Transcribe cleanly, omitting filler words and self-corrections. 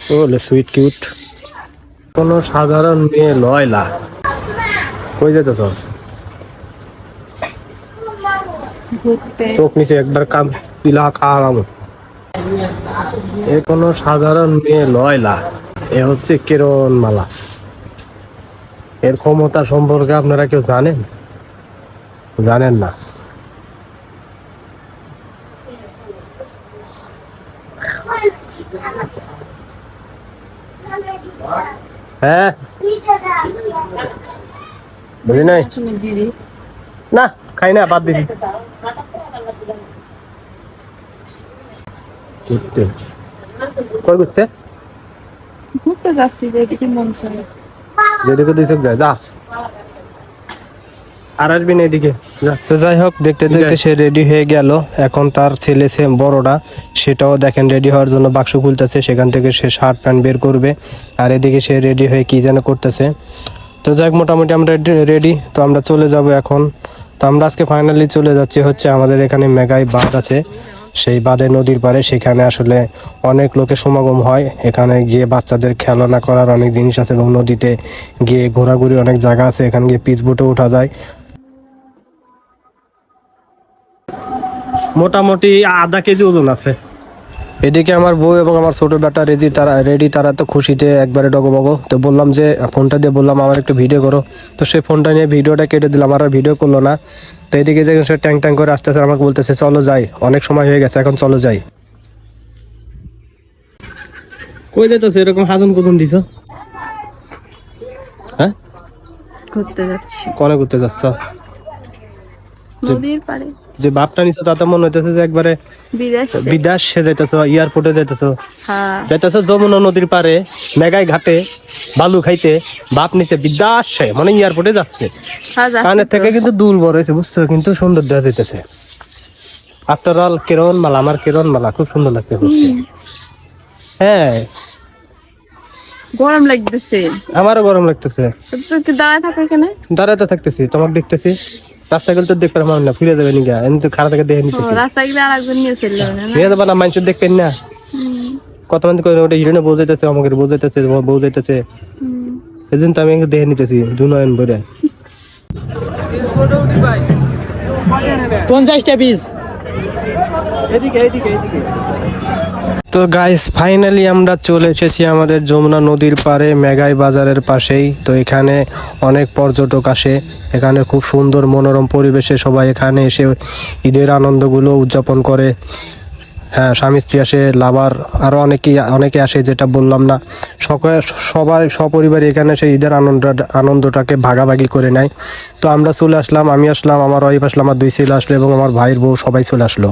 ওলে sweet cute কোনো সাধারণ মেয়ে লয়লা কই যেত তো চোখ নিচে একবার কাম পিলা খাওয়ালাম এ কোনো সাধারণ মেয়ে লয়লা এ হচ্ছে কিরণ মালা এর ক্ষমতা সম্পর্কে আপনারা কেউ জানেন জানেন না হ্যাঁ বুঝি নাই না খাই না বাদ দিছি কই ঘুরতে ঘুরতে যাচ্ছি দেখি মন চায় যেদিকে দুই চোখ যায় যা আর আসবি না এদিকে তো যাই হোক দেখতে দেখতে সে রেডি হয়ে গেল এখন তার ছেলে সে বড়টা সেটাও দেখেন রেডি হওয়ার জন্য বাক্স খুলতেছে সেখান থেকে সে শার্ট প্যান্ট বের করবে আর এদিকে সে রেডি হয়ে কি যেন করতেছে তো যাই হোক মোটামুটি আমরা রেডি তো আমরা চলে যাব এখন তো আমরা আজকে ফাইনালি চলে যাচ্ছি হচ্ছে আমাদের এখানে মেঘাই বাঁধ আছে সেই বাঁধে নদীর পাড়ে সেখানে আসলে অনেক লোকের সমাগম হয় এখানে গিয়ে বাচ্চাদের খেলনা করার অনেক জিনিস আছে এবং নদীতে গিয়ে ঘোরাঘুরি অনেক জায়গা আছে এখানে গিয়ে পিচ বোটে ওঠা যায় মোটামুটি আধা কেজি ওজন আছে এদিকে আমার বউ এবং আমার ছোট বেটা রেডি তারা তো খুশিতে একবারে ডগবগ তো বললাম যে ফোনটা দিয়ে বললাম আমার একটু ভিডিও করো তো সে ফোনটা নিয়ে ভিডিওটা কেটে দিলাম আর ভিডিও করলো না তো এদিকে যে সে ট্যাং ট্যাং করে আসতেছে আমাকে বলতেছে চলো যাই অনেক সময় হয়ে গেছে এখন চলো যাই কই যেতেছে এরকম হাজন কদম দিছ হ্যাঁ ঘুরতে যাচ্ছি কোনে ঘুরতে যাচ্ছ নদীর পাড়ে যে বাপটা নিছো তাতে মনে হইতেছে যে একবারে বিদেশ সে যাইতেছ এয়ারপোর্টে যাইতেছ যাইতেছ যমুনা নদীর পারে মেঘাই ঘাটে বালু খাইতে বাপ নিচে বিদেশে মানে এয়ারপোর্টে যাচ্ছে কানের থেকে কিন্তু দূর বড় হয়েছে বুঝছো কিন্তু সুন্দর দেখা যাইতেছে আফটার অল কিরণ মালা আমার কিরণ মালা খুব সুন্দর লাগতে হ্যাঁ গরম লাগতেছে আমারও গরম লাগতেছে দাঁড়ায় থাকা কেন দাঁড়াতে থাকতেছি তোমাকে দেখতেছি রাস্তা গেলে তো দেখতে পারলাম না ফিরে যাবে নিগা এমনি তো খারাপ থেকে দেখে নিতেছি রাস্তা গেলে আর একজন নিয়ে চলে যাবে না নিয়ে যাবে না মানুষ দেখবেন না কত মানুষ করে ওটা হিরোনে বোঝাইতেছে আমাকে বোঝাইতেছে এই জন্য তো আমি দেখে নিতেছি দু নয়ন ভরে 50টা পিস তো গাইস ফাইনালি আমরা চলে এসেছি আমাদের যমুনা নদীর পাড়ে মেঘাই বাজারের পাশেই তো এখানে অনেক পর্যটক আসে এখানে খুব সুন্দর মনোরম পরিবেশে সবাই এখানে এসে ঈদের আনন্দগুলো উদযাপন করে হ্যাঁ স্বামী স্ত্রী আসে লাভার আরও অনেকে আসে যেটা বললাম না সবাই সপরিবারে এখানে সেই ঈদের আনন্দটাকে ভাগাভাগি করে নেয় তো আমরা চলে আসলাম আমি আসলাম আমার ওয়াইফ আসলাম আমার দুই ছেলে আসলো এবং আমার ভাইয়ের বউ সবাই চলে আসলো